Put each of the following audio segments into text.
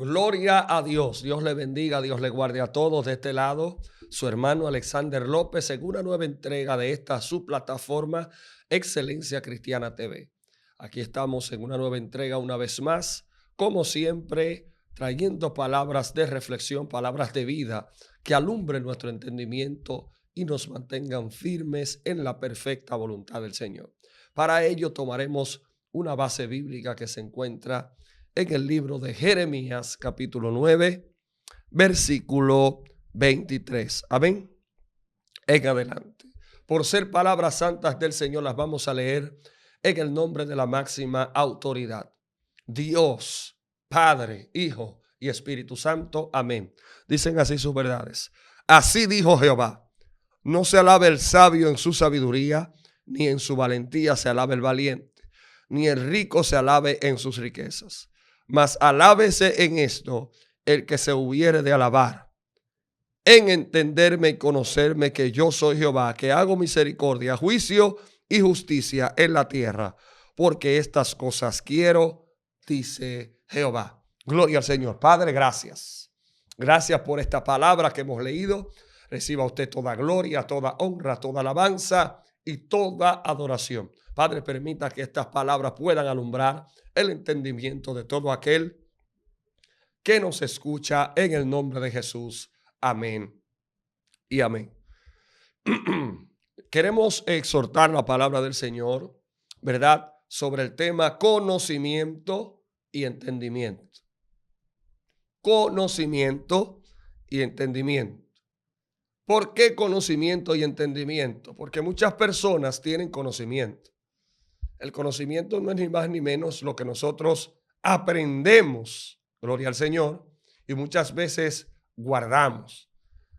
Gloria a Dios. Dios le bendiga, Dios le guarde a todos de este lado. Su hermano Alexander López en una nueva entrega de esta su plataforma Excelencia Cristiana TV. Aquí estamos en una nueva entrega una vez más, como siempre, trayendo palabras de reflexión, palabras de vida que alumbren nuestro entendimiento y nos mantengan firmes en la perfecta voluntad del Señor. Para ello tomaremos una base bíblica que se encuentra en el libro de Jeremías, capítulo 9, versículo 23. Amén. En adelante. Por ser palabras santas del Señor, las vamos a leer en el nombre de la máxima autoridad. Dios, Padre, Hijo y Espíritu Santo. Amén. Dicen así sus verdades. Así dijo Jehová: no se alabe el sabio en su sabiduría, ni en su valentía se alabe el valiente, ni el rico se alabe en sus riquezas. Mas alábese en esto el que se hubiere de alabar, en entenderme y conocerme que yo soy Jehová, que hago misericordia, juicio y justicia en la tierra, porque estas cosas quiero, dice Jehová. Gloria al Señor. Padre, gracias. Gracias por esta palabra que hemos leído. Reciba usted toda gloria, toda honra, toda alabanza y toda adoración. Padre, permita que estas palabras puedan alumbrar el entendimiento de todo aquel que nos escucha en el nombre de Jesús. Amén y amén. Queremos exhortar la palabra del Señor, ¿verdad?, sobre el tema conocimiento y entendimiento. Conocimiento y entendimiento. ¿Por qué conocimiento y entendimiento? Porque muchas personas tienen conocimiento. El conocimiento no es ni más ni menos lo que nosotros aprendemos, gloria al Señor, y muchas veces guardamos.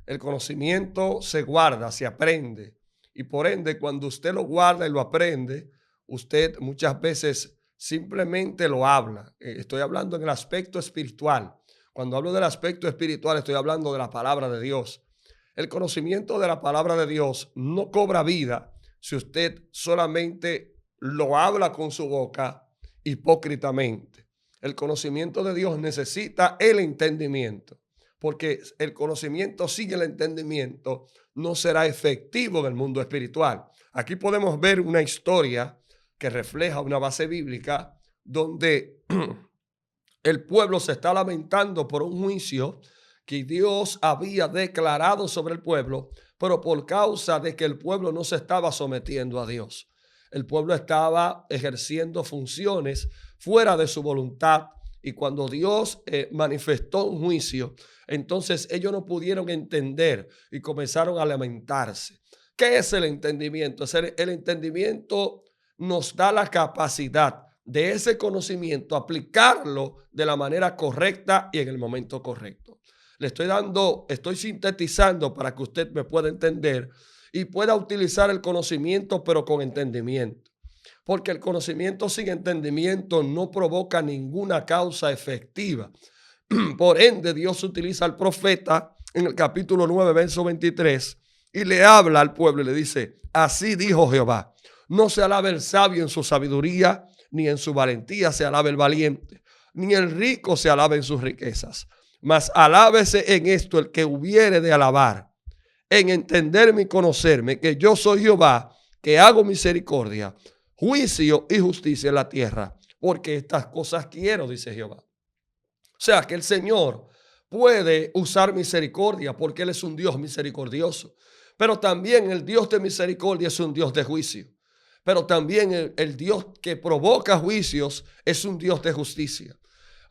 El conocimiento se guarda, se aprende, y por ende cuando usted lo guarda y lo aprende, usted muchas veces simplemente lo habla. Estoy hablando en el aspecto espiritual. Cuando hablo del aspecto espiritual estoy hablando de la palabra de Dios. El conocimiento de la palabra de Dios no cobra vida si usted solamente lo habla con su boca hipócritamente. El conocimiento de Dios necesita el entendimiento, porque el conocimiento sin el entendimiento no será efectivo en el mundo espiritual. Aquí podemos ver una historia que refleja una base bíblica donde el pueblo se está lamentando por un juicio que Dios había declarado sobre el pueblo, pero por causa de que el pueblo no se estaba sometiendo a Dios. El pueblo estaba ejerciendo funciones fuera de su voluntad, y cuando Dios manifestó un juicio, entonces ellos no pudieron entender y comenzaron a lamentarse. ¿Qué es el entendimiento? El entendimiento nos da la capacidad de ese conocimiento, aplicarlo de la manera correcta y en el momento correcto. Le estoy sintetizando para que usted me pueda entender y pueda utilizar el conocimiento, pero con entendimiento. Porque el conocimiento sin entendimiento no provoca ninguna causa efectiva. Por ende, Dios utiliza al profeta en el capítulo 9, verso 23, y le habla al pueblo y le dice: así dijo Jehová, no se alabe el sabio en su sabiduría, ni en su valentía se alabe el valiente, ni el rico se alabe en sus riquezas. Mas alábese en esto el que hubiere de alabar, en entenderme y conocerme que yo soy Jehová, que hago misericordia, juicio y justicia en la tierra, porque estas cosas quiero, dice Jehová. O sea que el Señor puede usar misericordia porque Él es un Dios misericordioso, pero también el Dios de misericordia es un Dios de juicio. Pero también el Dios que provoca juicios es un Dios de justicia.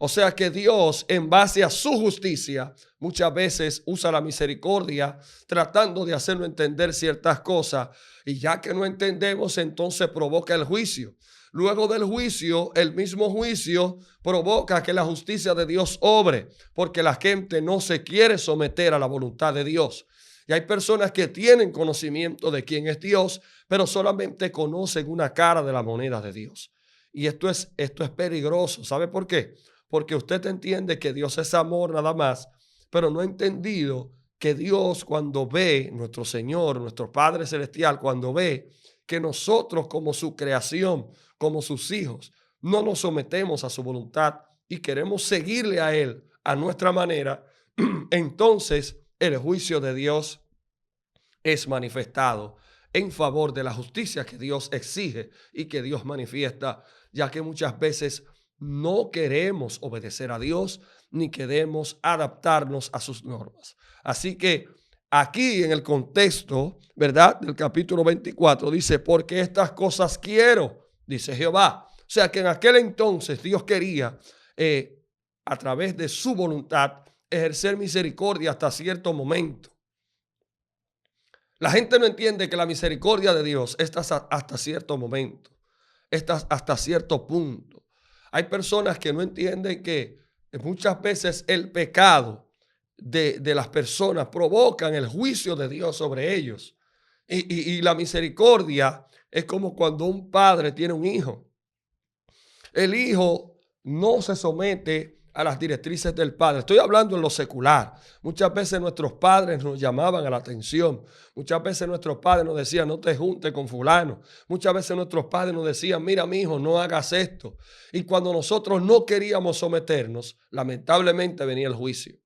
O sea que Dios, en base a su justicia, muchas veces usa la misericordia tratando de hacernos entender ciertas cosas, y ya que no entendemos, entonces provoca el juicio. Luego del juicio, el mismo juicio provoca que la justicia de Dios obre, porque la gente no se quiere someter a la voluntad de Dios. Y hay personas que tienen conocimiento de quién es Dios, pero solamente conocen una cara de la moneda de Dios. Y esto es peligroso. ¿Sabe por qué? Porque usted entiende que Dios es amor nada más, pero no ha entendido que Dios, cuando ve, nuestro Señor, nuestro Padre Celestial, cuando ve que nosotros como su creación, como sus hijos, no nos sometemos a su voluntad y queremos seguirle a Él a nuestra manera, entonces el juicio de Dios es manifestado en favor de la justicia que Dios exige y que Dios manifiesta, ya que muchas veces no queremos obedecer a Dios ni queremos adaptarnos a sus normas. Así que aquí en el contexto, ¿verdad?, del capítulo 24 dice, porque estas cosas quiero, dice Jehová. O sea que en aquel entonces Dios quería, a través de su voluntad, ejercer misericordia hasta cierto momento. La gente no entiende que la misericordia de Dios está hasta cierto momento, está hasta cierto punto. Hay personas que no entienden que muchas veces el pecado de las personas provocan el juicio de Dios sobre ellos. Y la misericordia es como cuando un padre tiene un hijo. El hijo no se somete a las directrices del padre. Estoy hablando en lo secular. Muchas veces nuestros padres nos llamaban a la atención. Muchas veces nuestros padres nos decían, no te juntes con fulano. Muchas veces nuestros padres nos decían, mira, mi hijo, no hagas esto. Y cuando nosotros no queríamos someternos, lamentablemente venía el juicio.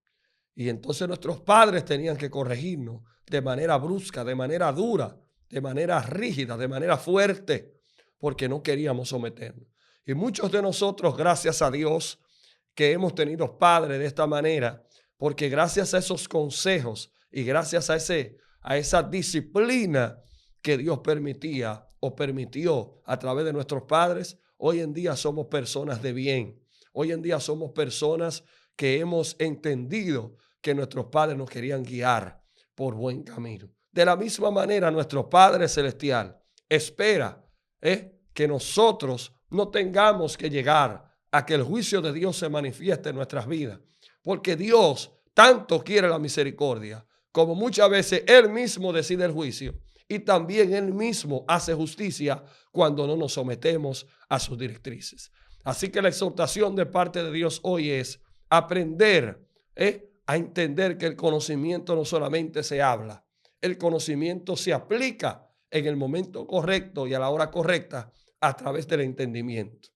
Y entonces nuestros padres tenían que corregirnos de manera brusca, de manera dura, de manera rígida, de manera fuerte, porque no queríamos someternos. Y muchos de nosotros, gracias a Dios, que hemos tenido padres de esta manera, porque gracias a esos consejos y gracias a esa disciplina que Dios permitía o permitió a través de nuestros padres, hoy en día somos personas de bien. Hoy en día somos personas que hemos entendido que nuestros padres nos querían guiar por buen camino. De la misma manera, nuestro Padre Celestial espera que nosotros no tengamos que llegar a que el juicio de Dios se manifieste en nuestras vidas, porque Dios tanto quiere la misericordia, como muchas veces Él mismo decide el juicio, y también Él mismo hace justicia cuando no nos sometemos a sus directrices. Así que la exhortación de parte de Dios hoy es aprender a entender que el conocimiento no solamente se habla, el conocimiento se aplica en el momento correcto y a la hora correcta a través del entendimiento.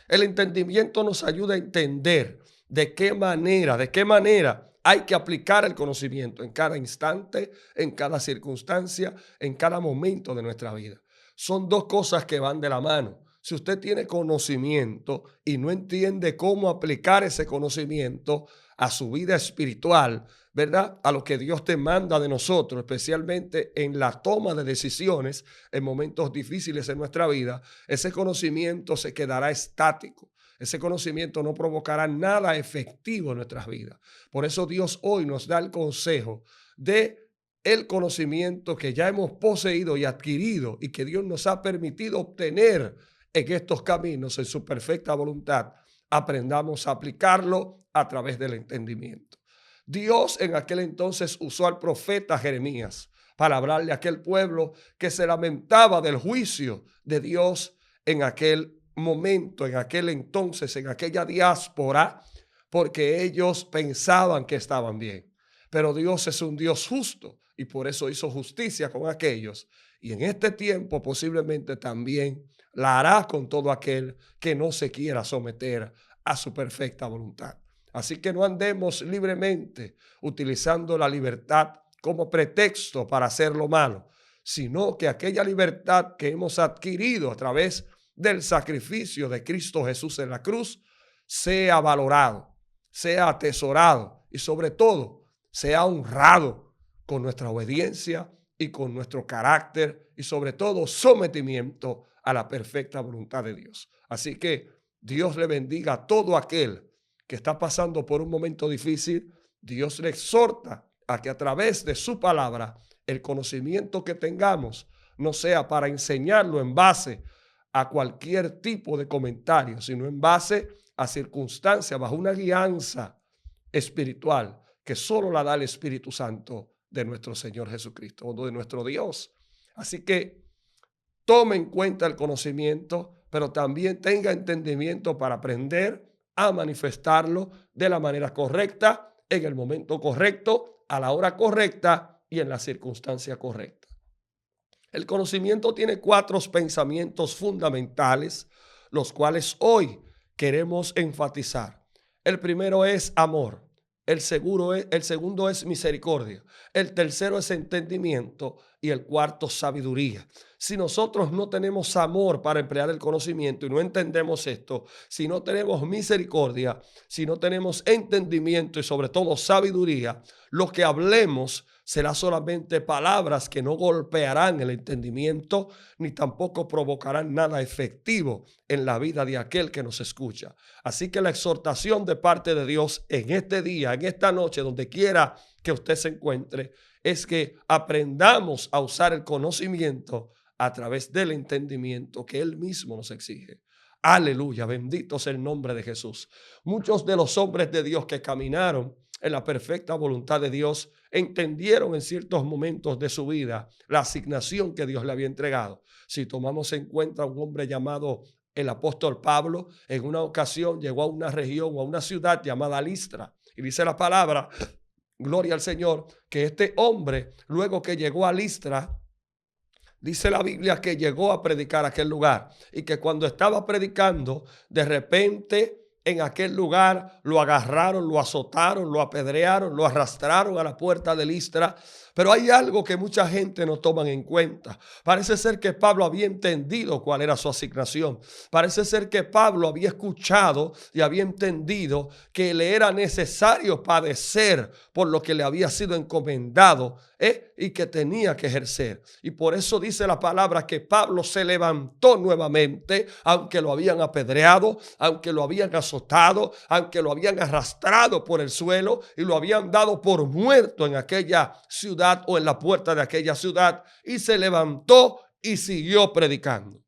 El entendimiento nos ayuda a entender de qué manera hay que aplicar el conocimiento en cada instante, en cada circunstancia, en cada momento de nuestra vida. Son dos cosas que van de la mano. Si usted tiene conocimiento y no entiende cómo aplicar ese conocimiento a su vida espiritual, ¿verdad?, a lo que Dios te manda de nosotros, especialmente en la toma de decisiones en momentos difíciles en nuestra vida, ese conocimiento se quedará estático. Ese conocimiento no provocará nada efectivo en nuestras vidas. Por eso Dios hoy nos da el consejo de el conocimiento que ya hemos poseído y adquirido y que Dios nos ha permitido obtener en estos caminos, en su perfecta voluntad. Aprendamos a aplicarlo a través del entendimiento. Dios en aquel entonces usó al profeta Jeremías para hablarle a aquel pueblo que se lamentaba del juicio de Dios en aquel momento, en aquel entonces, en aquella diáspora, porque ellos pensaban que estaban bien. Pero Dios es un Dios justo y por eso hizo justicia con aquellos. Y en este tiempo posiblemente también la hará con todo aquel que no se quiera someter a su perfecta voluntad. Así que no andemos libremente utilizando la libertad como pretexto para hacer lo malo, sino que aquella libertad que hemos adquirido a través del sacrificio de Cristo Jesús en la cruz sea valorado, sea atesorado y sobre todo sea honrado con nuestra obediencia y con nuestro carácter y sobre todo sometimiento a la perfecta voluntad de Dios. Así que Dios le bendiga a todo aquel que está pasando por un momento difícil. Dios le exhorta a que a través de su palabra el conocimiento que tengamos no sea para enseñarlo en base a cualquier tipo de comentario, sino en base a circunstancias, bajo una guianza espiritual que solo la da el Espíritu Santo de nuestro Señor Jesucristo o de nuestro Dios. Así que tome en cuenta el conocimiento, pero también tenga entendimiento para aprender a manifestarlo de la manera correcta, en el momento correcto, a la hora correcta y en la circunstancia correcta. El conocimiento tiene 4 pensamientos fundamentales, los cuales hoy queremos enfatizar. El primero es amor. El segundo es misericordia. El tercero es entendimiento. Y el cuarto, sabiduría. Si nosotros no tenemos amor para emplear el conocimiento y no entendemos esto, si no tenemos misericordia, si no tenemos entendimiento y sobre todo sabiduría, lo que hablemos será solamente palabras que no golpearán el entendimiento ni tampoco provocarán nada efectivo en la vida de aquel que nos escucha. Así que la exhortación de parte de Dios en este día, en esta noche, donde quiera que usted se encuentre, es que aprendamos a usar el conocimiento a través del entendimiento que Él mismo nos exige. Aleluya, bendito sea el nombre de Jesús. Muchos de los hombres de Dios que caminaron en la perfecta voluntad de Dios entendieron en ciertos momentos de su vida la asignación que Dios le había entregado. Si tomamos en cuenta a un hombre llamado el apóstol Pablo, en una ocasión llegó a una región o a una ciudad llamada Listra, y dice la palabra, gloria al Señor, que este hombre, luego que llegó a Listra, dice la Biblia que llegó a predicar a aquel lugar y que cuando estaba predicando, de repente en aquel lugar lo agarraron, lo azotaron, lo apedrearon, lo arrastraron a la puerta de Listra. Pero hay algo que mucha gente no toma en cuenta. Parece ser que Pablo había entendido cuál era su asignación. Parece ser que Pablo había escuchado y había entendido que le era necesario padecer por lo que le había sido encomendado, y que tenía que ejercer. Y por eso dice la palabra que Pablo se levantó nuevamente, aunque lo habían apedreado, aunque lo habían azotado, aunque lo habían arrastrado por el suelo y lo habían dado por muerto en aquella ciudad o en la puerta de aquella ciudad, y se levantó y siguió predicando.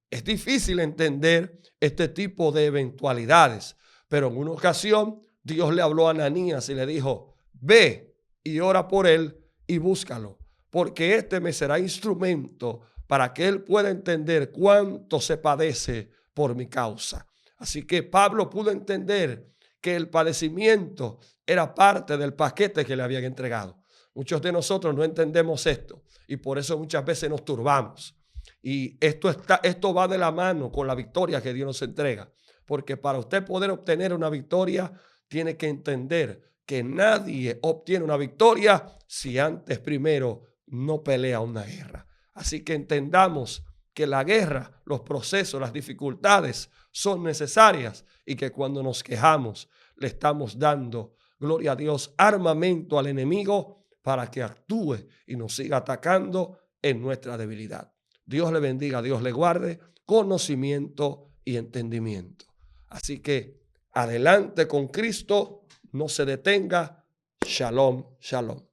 Es difícil entender este tipo de eventualidades, pero en una ocasión Dios le habló a Ananías y le dijo: ve y ora por él y búscalo, porque este me será instrumento para que él pueda entender cuánto se padece por mi causa. Así que Pablo pudo entender que el padecimiento era parte del paquete que le habían entregado. Muchos de nosotros no entendemos esto y por eso muchas veces nos turbamos. Y esto va de la mano con la victoria que Dios nos entrega. Porque para usted poder obtener una victoria, tiene que entender que nadie obtiene una victoria si antes primero no pelea una guerra. Así que entendamos que la guerra, los procesos, las dificultades son necesarias y que cuando nos quejamos le estamos dando, gloria a Dios, armamento al enemigo para que actúe y nos siga atacando en nuestra debilidad. Dios le bendiga, Dios le guarde conocimiento y entendimiento. Así que adelante con Cristo, no se detenga. Shalom, shalom.